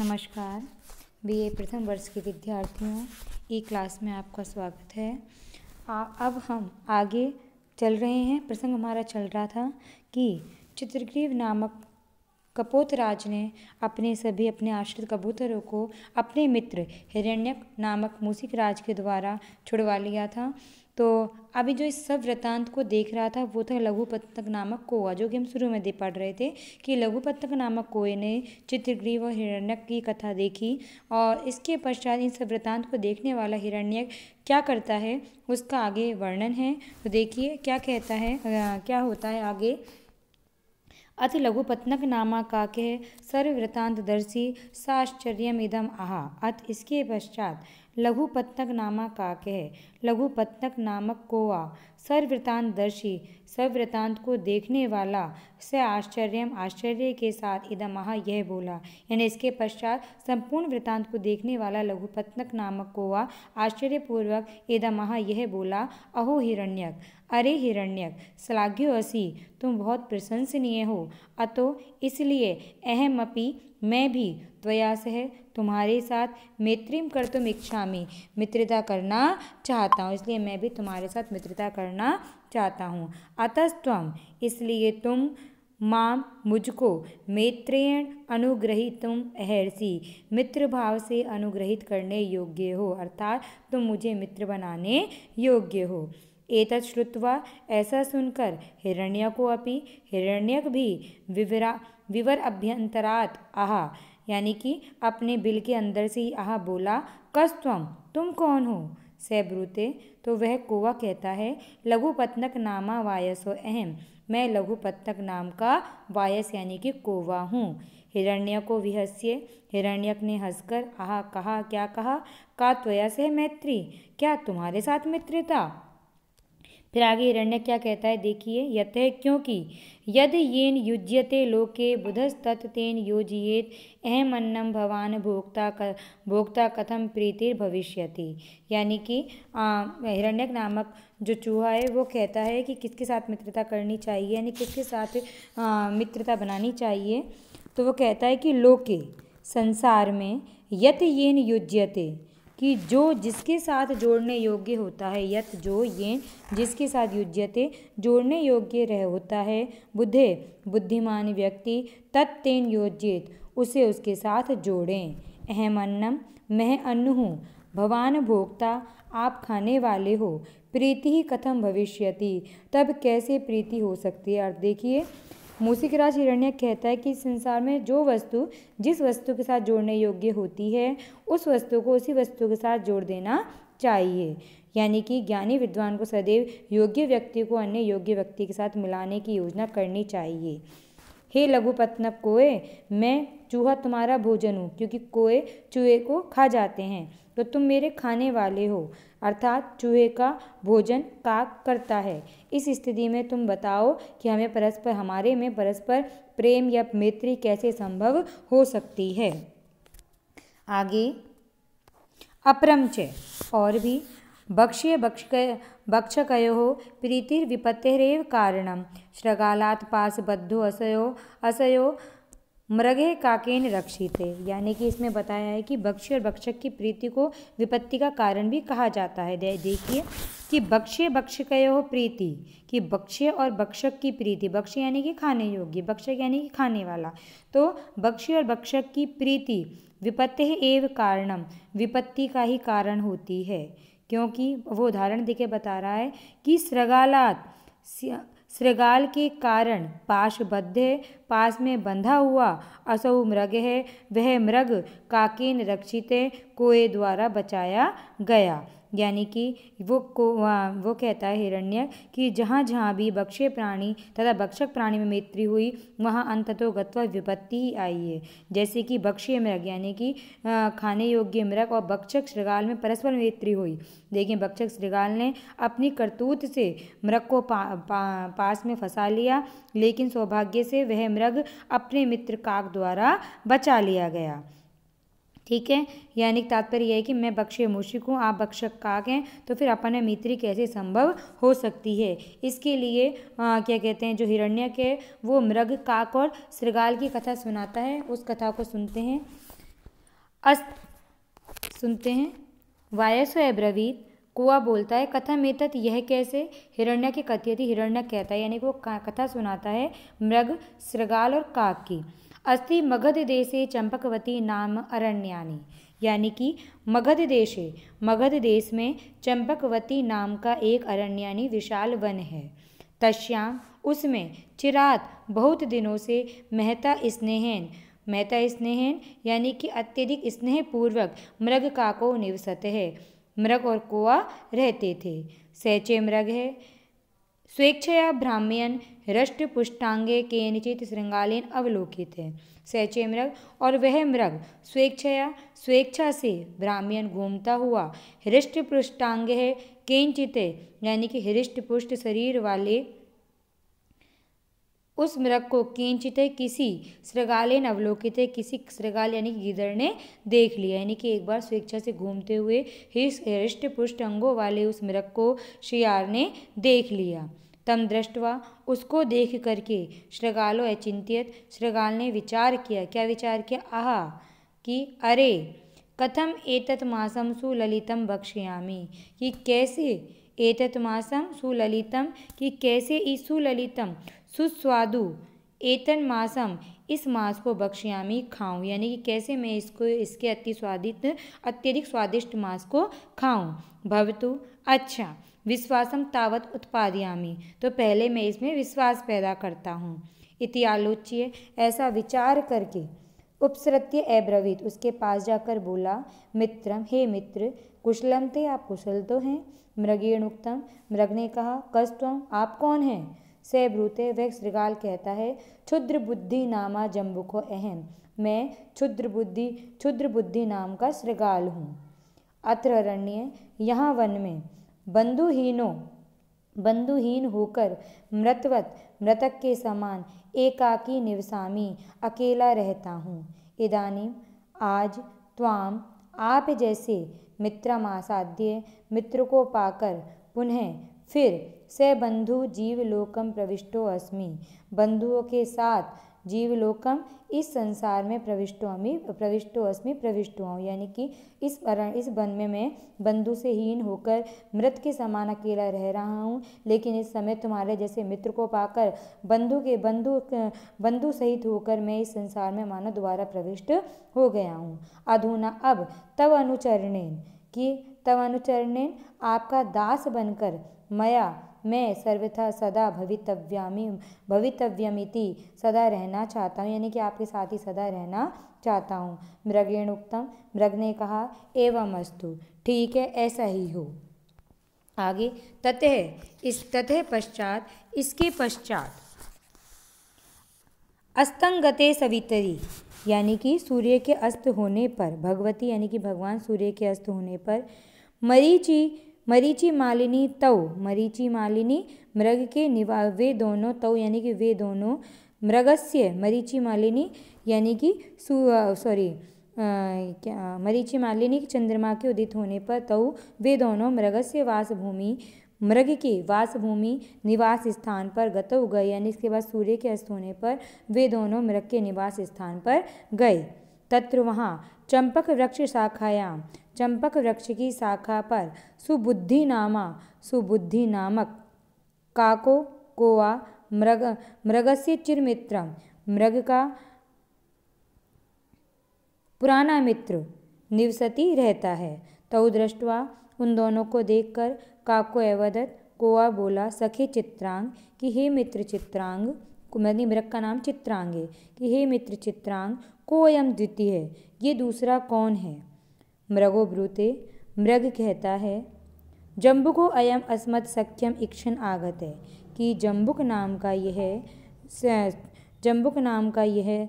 नमस्कार। बीए प्रथम वर्ष के विद्यार्थियों, ई क्लास में आपका स्वागत है। अब हम आगे चल रहे हैं। प्रसंग हमारा चल रहा था कि चित्रग्रीव नामक कपोतराज ने अपने आश्रित कबूतरों को अपने मित्र हिरण्यक नामक मूषिक राज के द्वारा छुड़वा लिया था। तो अभी जो इस सब वृत्तांत को देख रहा था वो था लघुपत्तक नामक कौआ, जो कि हम शुरू में पढ़ रहे थे कि लघुपत्तक नामक कौए ने चित्रग्रीव और हिरण्यक की कथा देखी और इसके पश्चात इन सब वृत्तांत को देखने वाला हिरण्यक क्या करता है उसका आगे वर्णन है। तो देखिए क्या कहता है, क्या होता है आगे। अथ लघुपत्तक नामा काके सर्ववृत्तांतदर्शी साश्चर्यमिदम आहा। अथ इसके पश्चात लघुपत्तक नामा काके, लघुपत्तक नामक कौआ, सर्ववृत्तांतदर्शी सब वृत्तांत को देखने वाला, से आश्चर्य के साथ इदम आहा यह बोला। यानी इसके पश्चात संपूर्ण वृत्तांत को देखने वाला लघुपत्तक नामक कौआ आश्चर्यपूर्वक इदम आहा यह बोला, अहो हिरण्यक, अरे हिरण्यक, श्लाघ्यो असि, तुम बहुत प्रशंसनीय हो। अतो इसलिए अहमपि मैं भी त्वया सह तुम्हारे साथ मैत्रीम कर्तुम इच्छामि, मित्रता करना चाहता हूँ, इसलिए मैं भी तुम्हारे साथ मित्रता करना चाहता हूँ। अतस्त्वम इसलिए तुम माम मुझको मैत्रेण अनुग्रहीतुम अर्हसि, मित्र भाव से अनुग्रहित करने योग्य हो, अर्थात तुम मुझे मित्र बनाने योग्य हो। एतत् श्रुत्वा ऐसा सुनकर हिरण्यको अपि, हिरण्यक भी विवर अभ्यंतरात् आहा, यानी कि अपने बिल के अंदर से ही आहा बोला, कस्त्वम, तुम कौन हो। स ब्रूते, तो वह कौवा कहता है, लघुपत्तक नामा वायसो अहम, मैं लघुपत्तक नाम का वायस यानी कि कौवा हूँ। हिरण्यको विहस्य, हिरण्यक ने हंसकर आहा कहा, क्या कहा, का त्वया सह मैत्री, क्या तुम्हारे साथ मित्रता। फिर आगे हिरण्यक क्या कहता है देखिए, यतः क्योंकि यद येन युज्यते लोके बुधस्तत् तेन योजयेत अहमन्नम भवान भोक्ता कथम प्रीतिर भविष्यति। यानी कि हिरण्यक नामक जो चूहा है वो कहता है कि किसके साथ मित्रता करनी चाहिए, यानी किसके साथ मित्रता बनानी चाहिए। तो वो कहता है कि लोके, संसार में, यत येन युज्यते, कि जो जिसके साथ जोड़ने योग्य होता है, यत जो ये जिसके साथ युज्यते जोड़ने योग्य रह होता है, बुद्धे बुद्धिमान व्यक्ति, तत्तेन योज्येत उसे उसके साथ जोड़ें। अहम अन्नम, मैं अन्न हूँ, भवान भोक्ता, आप खाने वाले हो, प्रीति ही कथम भविष्यति, तब कैसे प्रीति हो सकती है। और देखिए मूषिक राज हिरण्यक कहता है कि संसार में जो वस्तु जिस वस्तु के साथ जोड़ने योग्य होती है उस वस्तु को उसी वस्तु के साथ जोड़ देना चाहिए। यानी कि ज्ञानी विद्वान को सदैव योग्य व्यक्ति को अन्य योग्य व्यक्ति के साथ मिलाने की योजना करनी चाहिए। हे लघुपत्तक कौए, मैं चूहा तुम्हारा भोजन हूँ, क्योंकि कौए चूहे को खा जाते हैं, तो तुम मेरे खाने वाले हो, अर्थात चूहे का भोजन काक करता है। इस स्थिति में तुम बताओ कि हमारे में परस्पर प्रेम या मैत्री कैसे संभव हो सकती है। आगे अपरम च, और भी, भक्ष्य भक्षकयोः प्रीतिर्विपत्तेरेव कारणम, श्रृगालात् पाशबद्धो असयो मृगे काकेन रक्षिते। यानी कि इसमें बताया है कि भक्ष्य और भक्षक की प्रीति को विपत्ति का कारण भी कहा जाता है। देखिए कि भक्ष्य भक्षकयोः प्रीति, कि भक्ष्य और भक्षक की प्रीति, भक्ष्य यानी कि खाने योग्य, भक्षक यानी कि खाने वाला, तो भक्ष्य और भक्षक की प्रीति विपत्ति एव कारणम, विपत्ति का ही कारण होती है। क्योंकि वो उदाहरण देके बता रहा है कि श्रृगालात, श्रृगाल के कारण, पाशबद्ध है, पास में बंधा हुआ, असौ मृग है, वह मृग, काकेन रक्षित है, कौए द्वारा बचाया गया। यानी कि वो कहता है हिरण्यक कि जहाँ जहाँ भी भक्ष्य प्राणी तथा भक्षक प्राणी में मैत्री हुई वहाँ अंततो गत्वा विपत्ति ही आई है। जैसे कि भक्ष्य मृग यानी कि खाने योग्य मृग और भक्षक श्रृगाल में परस्पर मैत्री हुई। देखिए भक्षक श्रृगाल ने अपनी करतूत से मृग को पास में फंसा लिया, लेकिन सौभाग्य से वह मृग अपने मित्र काक द्वारा बचा लिया गया। ठीक है, यानी तात्पर्य यह है कि मैं भक्ष्य मूषिक हूँ, आप भक्षक काक हैं, तो फिर अपन में मैत्री कैसे संभव हो सकती है। इसके लिए क्या कहते हैं, जो हिरण्यक है वो मृग, काक और श्रृगाल की कथा सुनाता है। उस कथा को सुनते हैं। सुनते हैं। वायसो अब्रवीत, कुआ बोलता है, कथम एतत्, यह कैसे। हिरण्य की कथयति, हिरण्य कहता है, यानी कि वो कथा सुनाता है मृग, श्रृगाल और काक की। अस्ति मगध देशे चंपकवती नाम अरण्यानि, यानी कि मगध देशे, मगध देश में चंपकवती नाम का एक अरण्यानि विशाल वन है। तस्याम, उसमें चिरात बहुत दिनों से महता स्नेहन यानी कि अत्यधिक स्नेहपूर्वक मृग काको निवसत है, मृग और कोआ रहते थे। सैचे मृग है स्वेच्छया भ्राम्यन हृष्ट पुष्टांगे केनचित श्रृंगालेन अवलोकित है। सैचे मृग, और वह मृग स्वेच्छा से भ्राम्यन घूमता हुआ हृष्ट पुष्टांग है केनचित यानी कि हृष्ट पुष्ट शरीर वाले उस मृग को किंचित किसी श्रृगालेन अवलोकित, किसी श्रृगाल यानी कि गिदड़ ने देख लिया, यानी कि एक बार स्वेच्छा से घूमते हुए हृष्ट पुष्ट अंगों वाले उस मृग को शियार ने देख लिया। तम दृष्टवा, उसको देख करके श्रृगालो अचिंत्यत, श्रृगाल ने विचार किया। क्या विचार किया? आहा, कि अरे कथम एतत् मासम सुललितम बक्ष्यामि, कि कैसे एतत् मासम सुललितम, कि कैसे इस सुललितम सुस्वादु एतन मासम, इस मास को बक्ष्यामि खाऊं, यानी कि कैसे मैं इसको इसके अत्यधिक स्वादिष्ट मास को खाऊं। भवतु, अच्छा, विश्वासम तावत उत्पादयामि, तो पहले मैं इसमें विश्वास पैदा करता हूँ। इति आलोच्य, ऐसा विचार करके उपसृत्य अब्रवीत, उसके पास जाकर बोला, मित्रम, हे मित्र, कुशलम ते, आप कुशल तो हैं। मृगेण उक्तम, मृग ने कहा, कस्त्वम, आप कौन हैं। से ब्रूते, वह श्रृगाल कहता है, क्षुद्र बुद्धि नामा जम्बुको अहम, मैं क्षुद्र बुद्धि नाम का श्रृगाल हूँ। अत्र अरण्य, यहाँ वन में, बंधुहीन होकर मृतक के समान एकाकी निवसामी, अकेला रहता हूँ। इदानीम, आज, त्वाम, आप जैसे मित्रमासाद्य, मित्र को पाकर पुनः फिर से बंधु जीवलोकम प्रविष्टो अस्मि, बंधुओं के साथ जीवलोकम, इस संसार में प्रविष्टो हूँ, यानी कि इस वन में मैं बंधु से हीन होकर मृत के समान अकेला रह रहा हूँ, लेकिन इस समय तुम्हारे जैसे मित्र को पाकर बंधु सहित होकर मैं इस संसार में मानो दोबारा प्रविष्ट हो गया हूँ। अधुना, अब, तव अनुचरणेन आपका दास बनकर मैं सर्वथा सदा भवितव्यमिति, सदा रहना चाहता हूँ, यानी कि आपके साथ ही सदा रहना चाहता हूँ। मृगेण उक्तम, मृग ने कहा, एवं अस्तु, ठीक है, ऐसा ही हो। आगे, ततः पश्चात, इसके पश्चात, अस्तंगते सवितरी, यानी कि सूर्य के अस्त होने पर, भगवती यानी कि भगवान सूर्य के अस्त होने पर, मरीचि मालिनी तव, मरीचि मालिनी मृग के वे दोनों, तव यानी कि वे दोनों, मृगस्य, मरीचि मालिनी यानी कि मरीचि मालिनी चंद्रमा के उदित होने पर, तव वे दोनों, मृगस्य वासभूमि, मृग के वासभूमि निवास स्थान पर गतौ गए, यानी इसके बाद सूर्य के अस्त होने पर वे दोनों मृग के निवास स्थान पर गए। तत्र, वहाँ, चंपक वृक्ष शाखायाम, चंपक वृक्ष की शाखा पर, सुबुद्धि नामक काको, कोआ, मृगस्य चिरमित्रम, मृग का पुराना मित्र निवसति रहता है। तौ दृष्ट्वा, उन दोनों को देखकर, काको एवदत, कोआ बोला, सखे चित्रांग, कि हे मित्र चित्रांग, मृग का नाम चित्रांग है, कि हे मित्र चित्रांग, कोयम द्वितीय है, ये दूसरा कौन है। मृगो ब्रूते, मृग कहता है, जम्बुको अयम अस्मत् सख्यम इक्षण आगत है, कि जम्बुक नाम का यह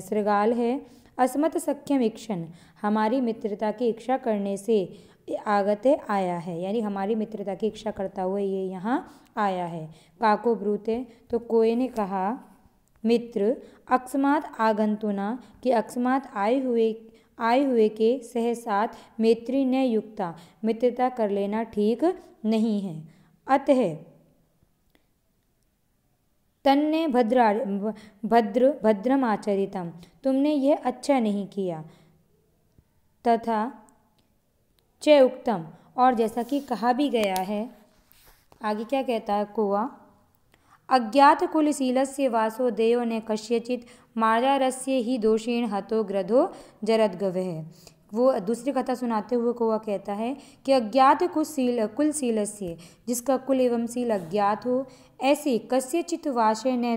श्रृगाल है, अस्मत् सख्यम इक्षण, हमारी मित्रता की इच्छा करने से आगत है, आया है, यानी हमारी मित्रता की इच्छा करता हुआ ये यहाँ आया है। काको ब्रूते, तो कोए ने कहा, मित्र, अकस्मात आगंतुना, कि अकस्मात आए हुए के सहसात मैत्री न युक्ता, मित्रता कर लेना ठीक नहीं है। अतः तन्ने भद्रमाचरितम, तुमने यह अच्छा नहीं किया। तथा च उक्तम, और जैसा कि कहा भी गया है। आगे क्या कहता है कौवा, अज्ञात कुलशीलस्य वासो देयो ने कस्यचित् मार्जारस्य ही दोषेण हतो ग्रधो जरद्गवः। वो दूसरी कथा सुनाते हुए कौवा कहता है कि अज्ञात कुलशीलस्य, जिसका कुल एवं शील अज्ञात हो, ऐसे कस्यचित् वासो न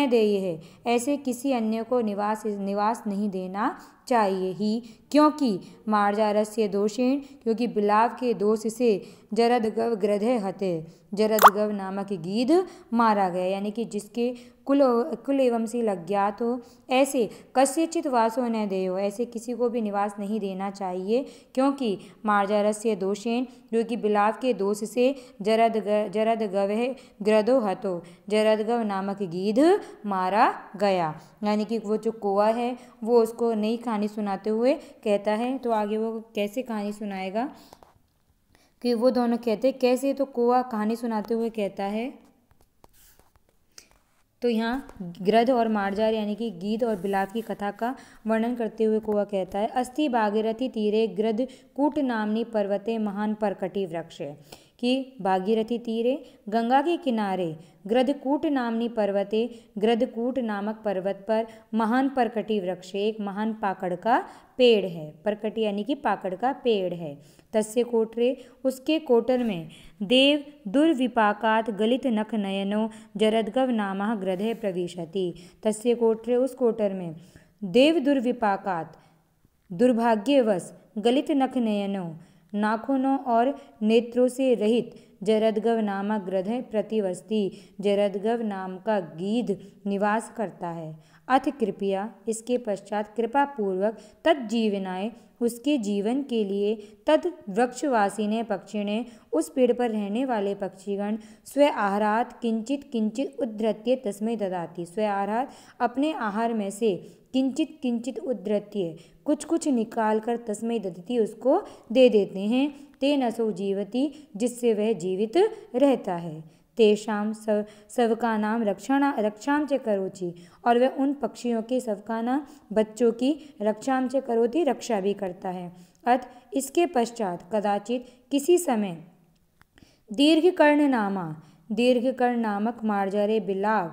देय है, ऐसे किसी अन्य को निवास नहीं देना चाहिए ही, क्योंकि मार्जारस्य दोषेण, क्योंकि बिलाव के दोष से जरदगव ग्रधे हते, जरदगव नामक गीध मारा गया। यानी कि जिसके कुल एवं शील अज्ञात हो, ऐसे कस्यचित् वासो न देयो, ऐसे किसी को भी निवास नहीं देना चाहिए, क्योंकि मार्जारस्य दोषेण, क्योंकि बिलाव के दोष से जरदगव ग्रधो हतो, जरदगव नामक गीध मारा गया। यानी कि वो जो कौवा है वो उसको नई कहानी सुनाते हुए कहता है। तो आगे वो कैसे कहानी सुनाएगा कि वो दोनों कहते कैसे, तो कौवा कहानी सुनाते हुए कहता है। तो यहाँ ग्रध और मार्जार यानी कि गीध और बिलाव की कथा का वर्णन करते हुए कौवा कहता है, अस्ति भागीरथी तीरे ग्रध कूट नामनी पर्वते महान परकटी वृक्ष, कि भागीरथी तीरे गंगा के किनारे ग्रधकूट नामनी पर्वते, ग्रधकूट नामक पर्वत पर महान परकटी वृक्ष, एक महान पाकड़ का पेड़ है। परकटी यानी कि पाकड़ का पेड़ है। तस्य कोटरे, उसके कोटर में देव दुर्विपाकात गलित नख नयनो जरदगव नामः ग्रधे प्रविशति। तस्य कोटरे, उस कोटर में देव दुर्विपाकात, दुर्भाग्यवश, गलित नख नयनो, नाखूनों और नेत्रों से रहित, जरदगव नामक ग्रधे प्रतिवस्ती, जरदगव नाम का गीध निवास करता है। अथ कृपया, इसके पश्चात कृपा पूर्वक, तज्जीवनाय, उसके जीवन के लिए, तद वृक्षवासी ने पक्षी ने, उस पेड़ पर रहने वाले पक्षीगण, स्व आहारात किंचित किंचित उद्धृत्य तस्मै ददाति, स्व आहारात अपने आहार में से, किंचित किंचित उद्धृत्य कुछ कुछ निकाल कर, तस्मै ददति उसको दे देते हैं, तेन असौ जीवति, जिससे वह जीवित रहता है। तेषाम सबका नाम रक्षाम च करोति, और वह उन पक्षियों के सबका नाम बच्चों की रक्षाम च करोति, रक्षा भी करता है। अथ इसके पश्चात कदाचित किसी समय दीर्घकर्ण नामक मार्जरे बिलाव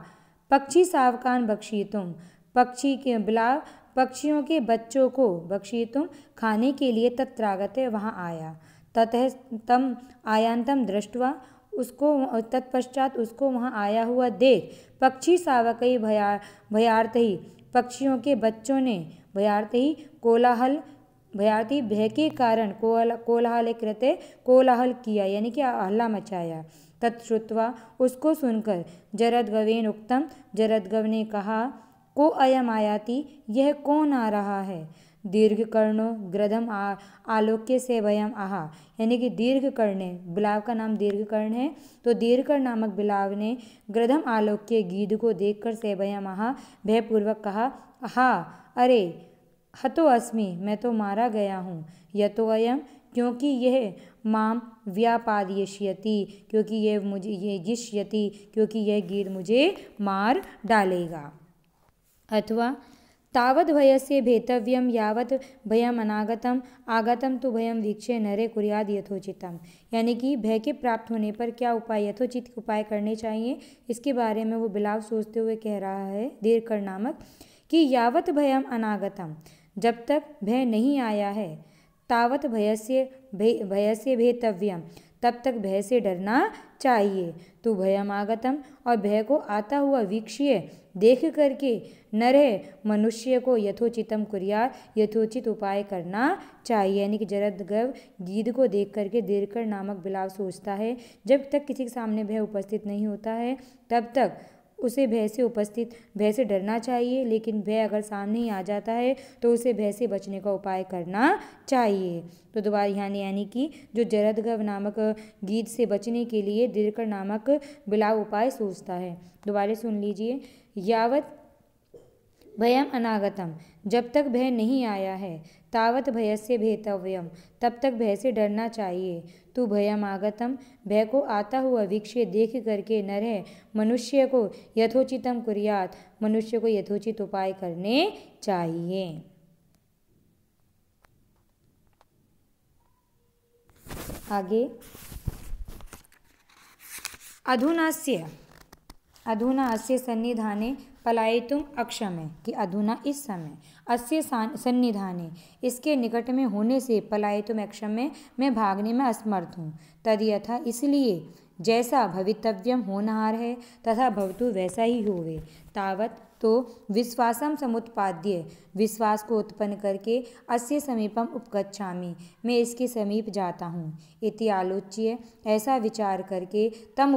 पक्षी सावकान बक्षितुम, पक्षी के बिलाव पक्षियों के बच्चों को बक्षितुम खाने के लिए तत्रागते वहाँ आया। ततः तम आयांतम दृष्ट्वा, उसको तत्पश्चात उसको वहाँ आया हुआ देख, पक्षी सावकई भयार्थी, पक्षियों के बच्चों ने भयार्थी भयार्थी भय के कारण कोलाहल कृते, कोलाहल किया यानी कि हल्ला मचाया। तत्श्रुत्वा, उसको सुनकर, जरदगवेन उक्तम, जरदगव ने कहा, को अयम आयाति, यह कौन आ रहा है। दीर्घकर्णो ग्रधम आलोक्य से वयम आहा, यानी कि दीर्घकर्ण, बिलाव का नाम दीर्घकर्ण है, तो दीर्घकर्ण नामक बिलाव ने ग्रधम आलोक्य गीध को देखकर से वयम आहा, भयपूर्वक कहा, हा, अरे, हतो अस्मि, मैं तो मारा गया हूँ, यतो अयम, क्योंकि यह माम व्यापादयिष्यति, क्योंकि यह मुझे यिष्यति, क्योंकि यह गीध मुझे मार डालेगा। अथवा तावद भयस्य भेतव्यम यावत भयम अनागतम आगतम तो भयम वीक्षे नरे कुर्याद यथोचितम, यानी कि भय के प्राप्त होने पर क्या उपाय, यथोचित उपाय करने चाहिए, इसके बारे में वो बिलाव सोचते हुए कह रहा है दीर्घकर्ण नामक, कि यावत भयम अनागतम, जब तक भय नहीं आया है, तावत भयस्य भेतव्यम, तब तक भय से डरना चाहिए। तो भयम आगतम, और भय को आता हुआ वीक्ष्य देख करके, नरह मनुष्य को यथोचितम कुर्यात, यथोचित उपाय करना चाहिए। यानी कि जरदगव गीध को देख करके दीर्घकर्ण नामक बिलाव सोचता है, जब तक किसी के सामने भय उपस्थित नहीं होता है तब तक उसे भय से डरना चाहिए, लेकिन भय अगर सामने ही आ जाता है तो उसे भय से बचने का उपाय करना चाहिए। तो दोबारा यहाँ यानी कि जो जरदगव नामक गीध से बचने के लिए दीर्घकर्ण नामक बिलाव उपाय सोचता है। दोबारा सुन लीजिए, यावत भयम अनागतम, जब तक भय नहीं आया है, तावत भयस्य भेतव्यम, तब तक भय से डरना चाहिए, तो भयम आगतम, भय को आता हुआ वीक्ष्य देख करके नरह मनुष्य को यथोचितम कुर्यात, मनुष्य को यथोचित उपाय करने चाहिए। आगे अधुना अस्य सन्निधाने पलायितुम अक्षमे कि अधुना इस समय अस्य सन्निधाने इसके निकट में होने से पलायितुम अक्षमे मैं भागने में असमर्थ हूँ। तद्यथा इसलिए जैसा भवितव्यम होनहार है तथा भवतु वैसा ही होवे। तावत तो विश्वासम समुत्पाद्य विश्वास को उत्पन्न करके अस्य समीपम उपगच्छामि मैं इसके समीप जाता हूँ। इति आलोच्य ऐसा विचार करके तम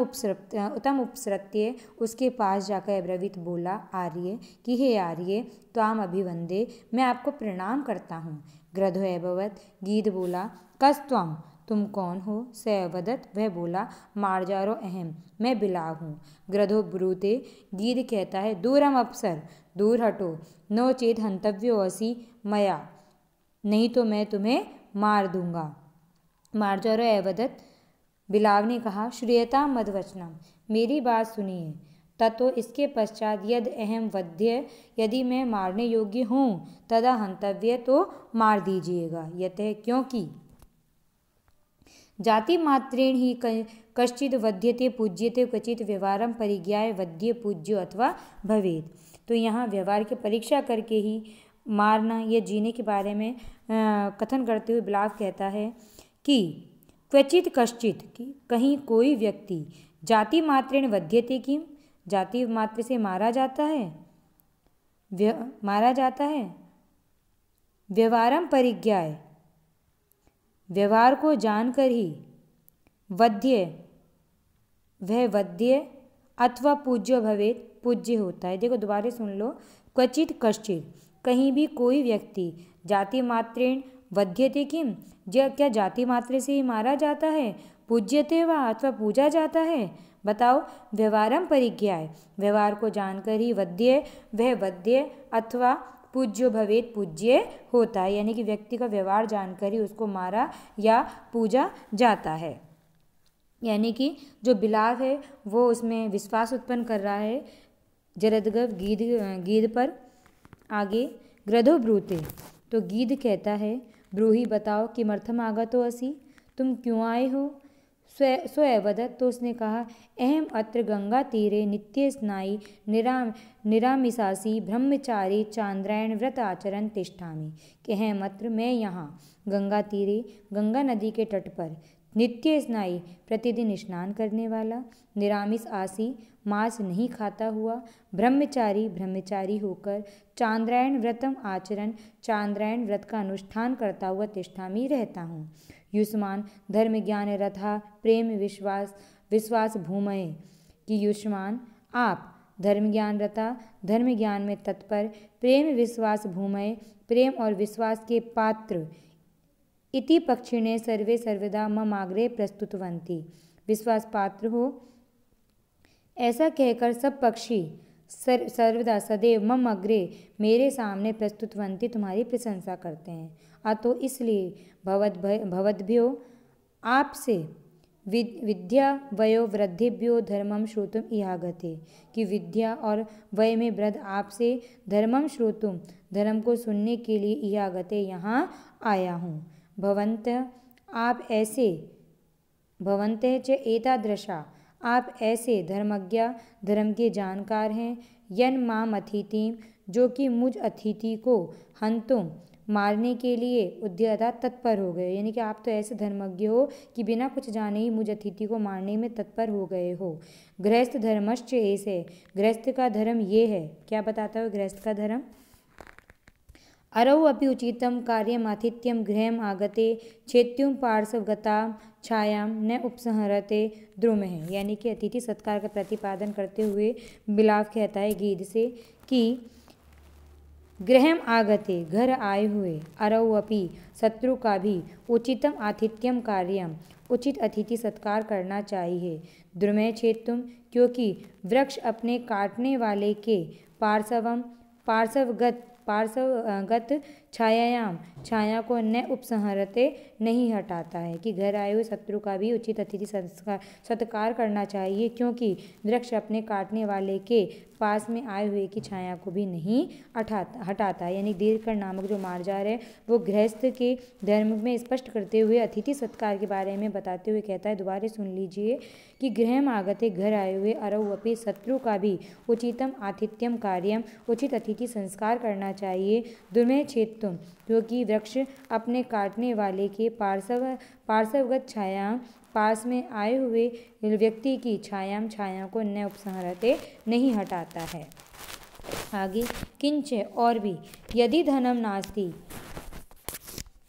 उपसृत्य उसके पास जाकर अब्रवीत बोला आर्य कि हे आर्य त्वाम अभिवंदे मैं आपको प्रणाम करता हूँ। गृध्रो अभवत गीध बोला कस त्वम तुम कौन हो। स अवदत वह बोला मार्जारो अहम मैं बिलाव हूँ। गृध्रो ब्रूते गीध कहता है दूरम अप्सर दूर हटो नो चेत हंतव्यो असि मया नहीं तो मैं तुम्हें मार दूंगा। मार्जारो अवदत बिलाव ने कहा श्रूयता मद्वचनम मेरी बात सुनिए। ततो इसके पश्चात यद अहम वध्य यदि मैं मारने योग्य हूँ तदा हंतव्य तो मार दीजिएगा। यतः क्योंकि जाति मात्रेण ही कश्चित वध्यते पूज्यते क्वचित व्यवहारम परिज्ञाय वध्य पूज्यो अथवा भवेत। तो यहाँ व्यवहार की परीक्षा करके ही मारना या जीने के बारे में कथन करते हुए बिलाव कहता है कि क्वचित कश्चित कि कहीं कोई व्यक्ति जाति मात्रेण वध्यते किम जाति मात्र से मारा जाता है व्यवहारम परिज्ञाय व्यवहार को जानकर ही वध्य वह वध्य अथवा पूज्य भवेत पूज्य होता है। देखो दोबारा सुन लो। क्वचित कश्चित कहीं भी कोई व्यक्ति जाति मात्रेण वध्यते किम क्या जाति मात्र से ही मारा जाता है पूज्यते वा अथवा पूजा जाता है। बताओ व्यवहारम परिज्ञाय व्यवहार को जानकर ही वध्य वह वध्य अथवा पूज्यो भवेत पूज्य होता है। यानी कि व्यक्ति का व्यवहार जानकर ही उसको मारा या पूजा जाता है। यानी कि जो बिलाव है वो उसमें विश्वास उत्पन्न कर रहा है जरदगव गीध पर। आगे गृध्रो ब्रूते तो गीध कहता है ब्रूही बताओ किमर्थम आगतो असि तुम क्यों आए हो। स्व अवदत तो उसने कहा अहम अत्र गंगा तीरे नित्य स्नायी निरामिषासी ब्रह्मचारी चांद्रायण व्रत आचरण तिष्ठामि कि अहम अत्र मैं यहाँ गंगा तीरे गंगा नदी के तट पर नित्य स्नायी प्रतिदिन स्नान करने वाला निरामिष आसी मांस नहीं खाता हुआ ब्रह्मचारी होकर चांद्रायण व्रतम आचरण चांद्रायण व्रत का अनुष्ठान करता हुआ तिष्ठामि रहता हूँ। युष्मान धर्म ज्ञान रथा प्रेम विश्वास भूमये कि युष्मान आप धर्म ज्ञान रथा धर्म ज्ञान में तत्पर प्रेम विश्वास भूमये प्रेम और विश्वास के पात्र इति पक्षिणे सर्वे सर्वदा मम आग्रे प्रस्तुतवन्ति विश्वास पात्र हो ऐसा कहकर सब पक्षी सर्वदा सदैव मम अग्रे मेरे सामने प्रस्तुतवन्ति तुम्हारी प्रशंसा करते हैं। अतो इसलिए भवद्भ्यो आपसे विद्या वयो वृद्धिभ्यो धर्मम श्रोतुम इहागते कि विद्या और वय में वृद्ध आपसे धर्मम श्रोतुम धर्म को सुनने के लिए इहागते यहाँ आया हूँ। भवन्तः च एतादृशा आप ऐसे धर्मज्ञ धर्म के जानकार हैं। यन माम अतिथिम जो कि मुझ अतिथि को हंतुम मारने के लिए उद्यता तत्पर हो गए। यानी कि आप तो ऐसे धर्मज्ञ हो कि बिना कुछ जाने ही मुझ अतिथि को मारने में तत्पर हो गए हो। गृहस्थ धर्मश्च ऐसे गृहस्थ का धर्म ये है। क्या बताता है गृहस्थ का धर्म। अरौ अपि उचितं कार्यम आतिथ्यम गृहम आगते छेत्युम पार्श्वगता छायां न उपसंहरते द्रुमः। यानी कि अतिथि सत्कार का प्रतिपादन करते हुए बिलाव कहता है गीध से कि गृहम आगते घर आए हुए अरौ अपि शत्रु का भी उचितम आतिथ्यम कार्यम उचित अतिथि सत्कार करना चाहिए। द्रुमः छेत्युम क्योंकि वृक्ष अपने काटने वाले के पार्श्वगत छायायाम छाया को न उपसंहरते नहीं हटाता है, कि घर आए हुए शत्रु का भी उचित अतिथि सत्कार करना चाहिए, क्योंकि वृक्ष अपने काटने वाले के पास में आए हुए की छाया को भी नहीं हटाता है। यानी दीर्घकर नामक जो मार्जार है वो गृहस्थ के धर्म में स्पष्ट करते हुए अतिथि सत्कार के बारे में बताते हुए कहता है, दोबारा सुन लीजिए, कि गृहम आगते घर आए हुए अरौपि शत्रु का भी उचितम आतिथ्यम कार्यम उचित अतिथि संस्कार करना चाहिए। दुर्मे छेत्तुम, क्योंकि वृक्ष अपने काटने वाले के पार्श्वगत छाया पास में आए हुए व्यक्ति की छाया को न उपसंहरते नहीं हटाता है। आगे किंच और भी यदि धनम नास्ति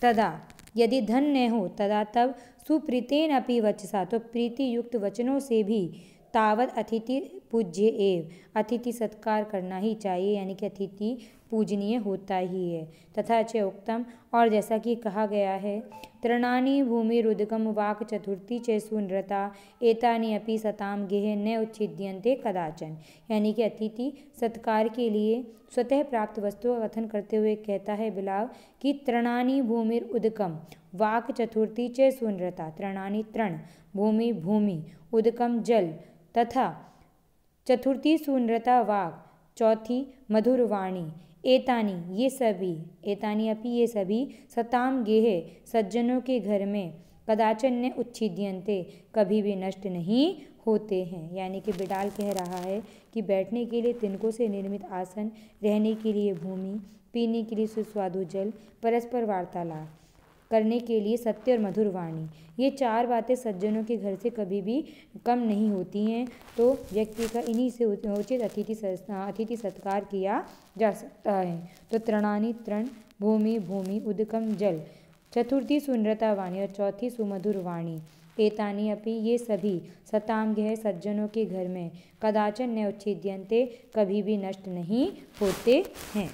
तदा, यदि धन न हो तदा तब सुप्रीतेन अपि वचसा, तो प्रीति युक्त वचनों से भी तावत अतिथि पूज्य एव, अतिथि सत्कार करना ही चाहिए, यानी कि अतिथि पूजनीय होता ही है। तथा च उक्तम, और जैसा कि कहा गया है, तृणानि भूमिरुदकम वाक चतुर्थी च सुनृता एतानि अपि सताम गेह न उच्छिद्यन्ते कदाचन, यानी कि अतिथि सत्कार के लिए स्वतः प्राप्त वस्तु का कथन करते हुए कहता है बिलाव कि तृणानि भूमिरुदकम वाक चतुर्थी च सुनृता, तृणानि तृण, भूमि भूमि, उदकम जल, तथा चतुर्थी सुनृता वाक, चौथी मधुर वाणी, एतानी ये सभी, एतानी अपि ये सभी, सताम गेहे सज्जनों के घर में, कदाचन ने उच्छिद्यन्ते कभी भी नष्ट नहीं होते हैं। यानी कि बिडाल कह रहा है कि बैठने के लिए तिनकों से निर्मित आसन, रहने के लिए भूमि, पीने के लिए सुस्वादु जल, परस्पर वार्तालाप करने के लिए सत्य और मधुर वाणी, ये चार बातें सज्जनों के घर से कभी भी कम नहीं होती हैं। तो व्यक्ति का इन्हीं से उचित अतिथि सत्कार किया जा सकता है। तो तृणानि तृण, भूमि भूमि, उदकम जल, चतुर्थी सुनृता वाणी और चौथी सुमधुर वाणी, एतानि अपि ये सभी, सताम गेह सज्जनों के घर में, कदाचन न उच्छिद्यन्ते कभी भी नष्ट नहीं होते हैं।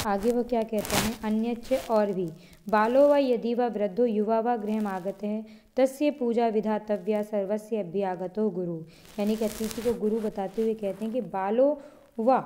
आगे वो क्या कहते हैं, अन्यच्च और भी, बालो व यदि व वृद्धो युवा व गृहम आगत है तस्य पूजा विधातव्या सर्वस्य अभ्यागतो गुरु, यानी कि अतिथि को गुरु बताते हुए कहते हैं कि बालो व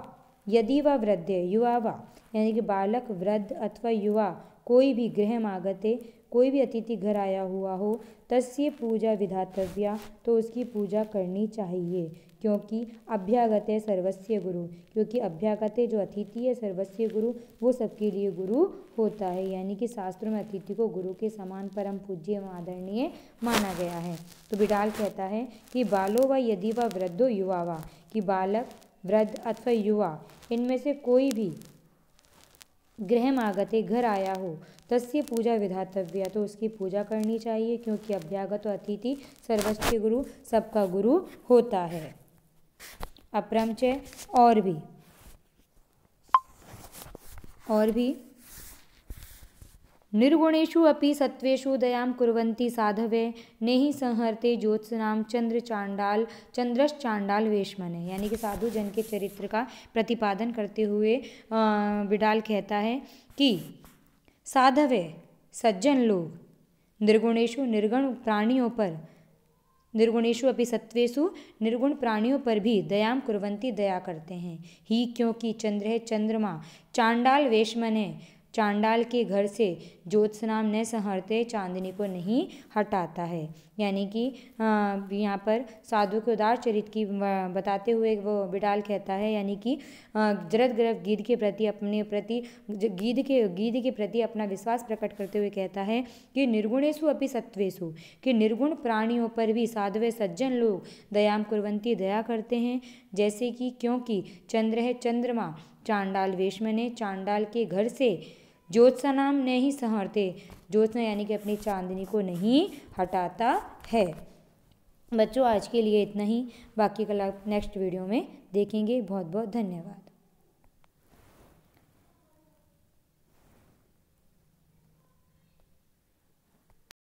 यदि व वृद्ध युवा व, यानी कि बालक वृद्ध अथवा युवा कोई भी गृहम आगते, कोई भी अतिथि घर आया हुआ हो, तस्य पूजा विधातव्या, तो उसकी पूजा करनी चाहिए, क्योंकि अभ्यागते सर्वस्य गुरु, क्योंकि अभ्यागते जो अतिथि है सर्वस्य गुरु, वो सबके लिए गुरु होता है। यानी कि शास्त्रों में अतिथि को गुरु के समान परम पूज्य एवं आदरणीय माना गया है। तो बिडाल कहता है कि बालो व यदि व वृद्धो युवा वा, कि बालक वृद्ध अथवा युवा इनमें से कोई भी गृहम आगते घर आया हो, तस्य पूजा विधातव्य, तो उसकी पूजा करनी चाहिए, क्योंकि अभ्यागत अतिथि सर्वस्य गुरु, सबका गुरु होता है। अपरम च और भी निर्गुणेषु अपि सत्वेषु दयां कुर्वन्ति साधवे नेहि संहरते ज्योत्सनाम चंद्रश्चांडाल वेशमने, यानी कि साधु जन के चरित्र का प्रतिपादन करते हुए बिडाल कहता है कि साधवे सज्जन लोग निर्गुणेषु निर्गुण प्राणियों पर, निर्गुणेषु अपि सत्वेषु निर्गुण प्राणियों पर भी दयाम कुर्वन्ति दया करते हैं ही, क्योंकि चंद्र है चंद्रमा, चांडाल वेशमने चांडाल के घर से ज्योत्सनाम न संहरते चांदनी को नहीं हटाता है। यानी कि यहाँ पर साधु के उदार चरित्र की बताते हुए वो बिडाल कहता है, यानी कि जरदगर्भ गीध के प्रति अपने प्रति गीध के प्रति अपना विश्वास प्रकट करते हुए कहता है कि निर्गुणेषु अपि सत्वेषु, कि निर्गुण प्राणियों पर भी साधवे सज्जन लोग दयाम कुर्वन्ति दया करते हैं, जैसे कि क्योंकि चंद्र है चंद्रमा, चांडाल वेशमने चांडाल के घर से ज्योत्सनाम नहीं संहरते, ज्योत्सना यानी कि अपनी चांदनी को नहीं हटाता है। बच्चों आज के लिए इतना ही, बाकी कल नेक्स्ट वीडियो में देखेंगे। बहुत बहुत धन्यवाद।